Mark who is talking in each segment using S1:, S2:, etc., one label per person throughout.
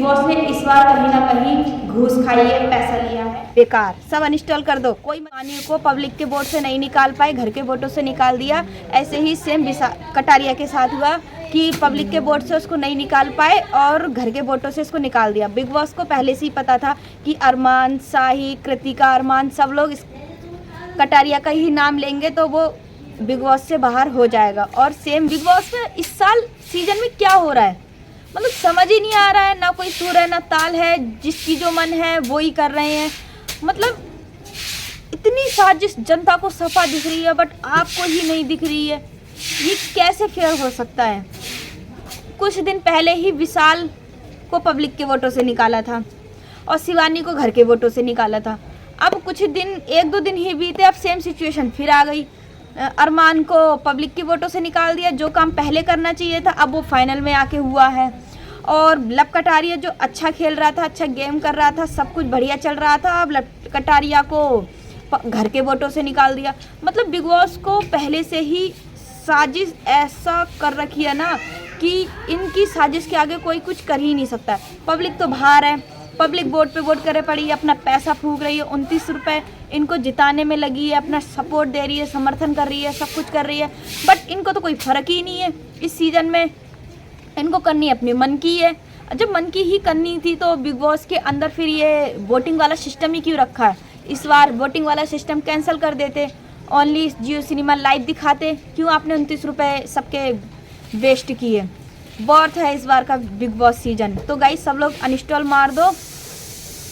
S1: Boss ने इस बार कहीं ना कहीं घूस खाई है, पैसा लिया है। बेकार, सब अनइंस्टॉल कर दो। कोई मानी को पब्लिक के वोट से नहीं निकाल पाए, घर के वोटों से निकाल दिया। ऐसे ही सेम कटारिया के साथ हुआ कि पब्लिक के वोट से उसको नहीं निकाल पाए और घर के वोटों से उसको निकाल दिया। बिग बॉस को पहले से ही पता था कि अरमान, साही, कृतिका, अरमान सब लोग इस कटारिया का ही नाम लेंगे तो वो बिग बॉस से बाहर हो जाएगा। और सेम बिग बॉस में इस साल सीजन में क्या हो रहा है, मतलब समझ ही नहीं आ रहा है। ना कोई सुर है ना ताल है, जिसकी जो मन है वो ही कर रहे हैं। मतलब इतनी साजिश जनता को सफा दिख रही है बट आपको ही नहीं दिख रही है। ये कैसे फेयर हो सकता है। कुछ दिन पहले ही विशाल को पब्लिक के वोटों से निकाला था और शिवानी को घर के वोटों से निकाला था। अब कुछ दिन, एक दो दिन ही बीते, अब सेम सिचुएशन फिर आ गई। अरमान को पब्लिक के वोटों से निकाल दिया। जो काम पहले करना चाहिए था अब वो फाइनल में आके हुआ है। और लब कटारिया जो अच्छा खेल रहा था, अच्छा गेम कर रहा था, सब कुछ बढ़िया चल रहा था, अब लब कटारिया को घर के वोटों से निकाल दिया। मतलब बिग बॉस को पहले से ही साजिश ऐसा कर रखी है ना कि इनकी साजिश के आगे कोई कुछ कर ही नहीं सकता। पब्लिक तो बाहर है, पब्लिक वोट पे वोट करे पड़ी है, अपना पैसा फूंक रही है। 29 रुपये इनको जिताने में लगी है, अपना सपोर्ट दे रही है, समर्थन कर रही है, सब कुछ कर रही है। बट इनको तो कोई फ़र्क ही नहीं है इस सीज़न में। इनको करनी अपने मन की है। जब मन की ही करनी थी तो बिग बॉस के अंदर फिर ये वोटिंग वाला सिस्टम ही क्यों रखा है। इस बार वोटिंग वाला सिस्टम कैंसिल कर देते, ओनली जियो सिनेमा लाइव दिखाते। क्यों आपने 29 रुपये सबके वेस्ट किए। बॉर्थ है इस बार का बिग बॉस सीजन। तो गाइस सब लोग अनइंस्टॉल मार दो।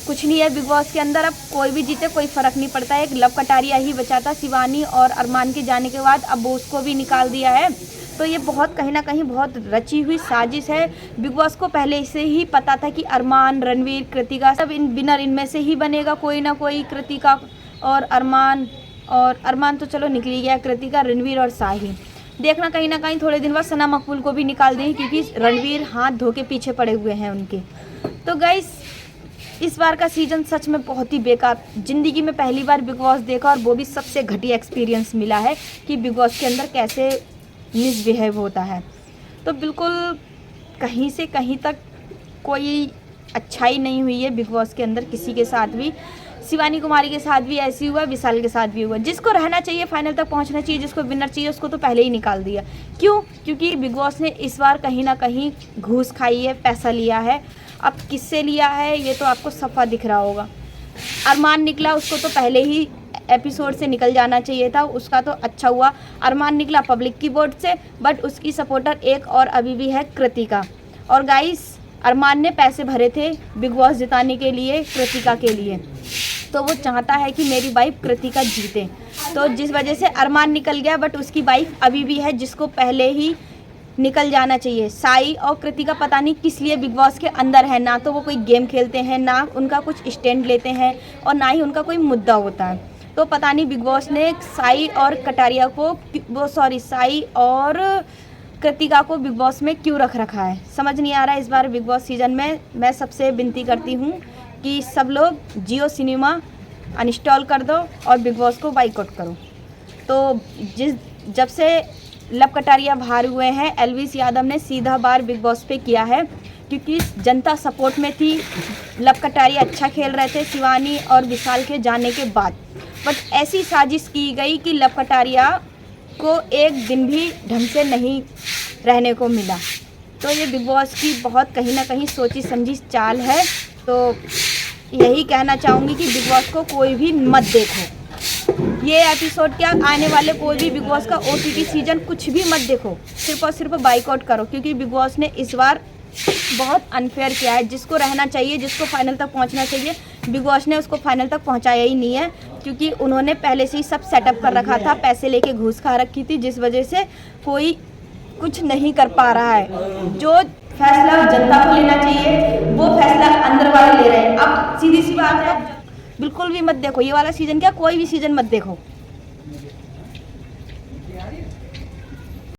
S1: कुछ नहीं है बिग बॉस के अंदर, अब कोई भी जीते कोई फ़र्क नहीं पड़ता है। एक लब कटारिया ही बचा था शिवानी और अरमान के जाने के बाद, अब वो उसको भी निकाल दिया है। तो ये बहुत कहीं ना कहीं बहुत रची हुई साजिश है। बिग बॉस को पहले से ही पता था कि अरमान, रणवीर, कृतिका सब इन विनर इनमें से ही बनेगा कोई ना कोई। कृतिका और अरमान तो चलो निकल ही गया, कृतिका, रणवीर और साही। देखना कहीं ना कहीं थोड़े दिन बाद सना मकबूल को भी निकाल देंगे क्योंकि रणवीर हाथ धो के पीछे पड़े हुए हैं उनके। तो गाइस इस बार का सीज़न सच में बहुत ही बेकार। ज़िंदगी में पहली बार बिग बॉस देखा और वो भी सबसे घटिया एक्सपीरियंस मिला है कि बिग बॉस के अंदर कैसे मिसबिहेव होता है। तो बिल्कुल कहीं से कहीं तक कोई अच्छाई नहीं हुई है बिग बॉस के अंदर किसी के साथ भी। शिवानी कुमारी के साथ भी ऐसे हुआ, विशाल के साथ भी हुआ। जिसको रहना चाहिए, फाइनल तक पहुंचना चाहिए, जिसको विनर चाहिए, उसको तो पहले ही निकाल दिया। क्यों? क्योंकि बिग बॉस ने इस बार कहीं ना कहीं घूस खाई है, पैसा लिया है। अब किससे लिया है ये तो आपको सफ़ा दिख रहा होगा। अरमान निकला, उसको तो पहले ही एपिसोड से निकल जाना चाहिए था, उसका तो अच्छा हुआ। अरमान निकला पब्लिक की वोट से, बट उसकी सपोर्टर एक और अभी भी है, कृतिका। और गाइस अरमान ने पैसे भरे थे बिग बॉस जिताने के लिए, कृतिका के लिए। तो वो चाहता है कि मेरी वाइफ कृतिका जीते, तो जिस वजह से अरमान निकल गया। बट उसकी वाइफ अभी भी है जिसको पहले ही निकल जाना चाहिए। साई और कृतिका पता नहीं किस लिए बिग बॉस के अंदर है। ना तो वो कोई गेम खेलते हैं, ना उनका कुछ स्टैंड लेते हैं और ना ही उनका कोई मुद्दा होता है। तो पता नहीं बिग बॉस ने साई और कटारिया को साई और कृतिका को बिग बॉस में क्यों रखा है, समझ नहीं आ रहा है। इस बार बिग बॉस सीज़न में मैं सबसे विनती करती हूँ कि सब लोग जियो सिनेमा अनइंस्टॉल कर दो और बिग बॉस को बाइकआउट करो। तो जब से लब कटारिया बाहर हुए हैं, एलविस यादव ने सीधा बार बिग बॉस पे किया है क्योंकि जनता सपोर्ट में थी। लब कटारिया अच्छा खेल रहे थे शिवानी और विशाल के जाने के बाद। बट ऐसी साजिश की गई कि लब कटारिया को एक दिन भी ढंग से नहीं रहने को मिला। तो ये बिग बॉस की बहुत कहीं ना कहीं सोची समझी चाल है। तो यही कहना चाहूँगी कि बिग बॉस को कोई भी मत देखो। ये एपिसोड क्या, आने वाले कोई भी बिग बॉस का OTT सीजन कुछ भी मत देखो, सिर्फ और सिर्फ बाइकआउट करो। क्योंकि बिग बॉस ने इस बार बहुत अनफेयर किया है। जिसको रहना चाहिए, जिसको फाइनल तक पहुंचना चाहिए, बिग बॉस ने उसको फाइनल तक पहुंचाया ही नहीं है। क्योंकि उन्होंने पहले से ही सब सेटअप कर रखा था, पैसे लेके घूस खा रखी थी, जिस वजह से कोई कुछ नहीं कर पा रहा है। जो फैसला जनता को लेना चाहिए वो फैसला अंदर वाले ले रहे हैं। अब सीधी सी बात है, बिल्कुल भी मत देखो ये वाला सीज़न, क्या कोई भी सीज़न मत देखो।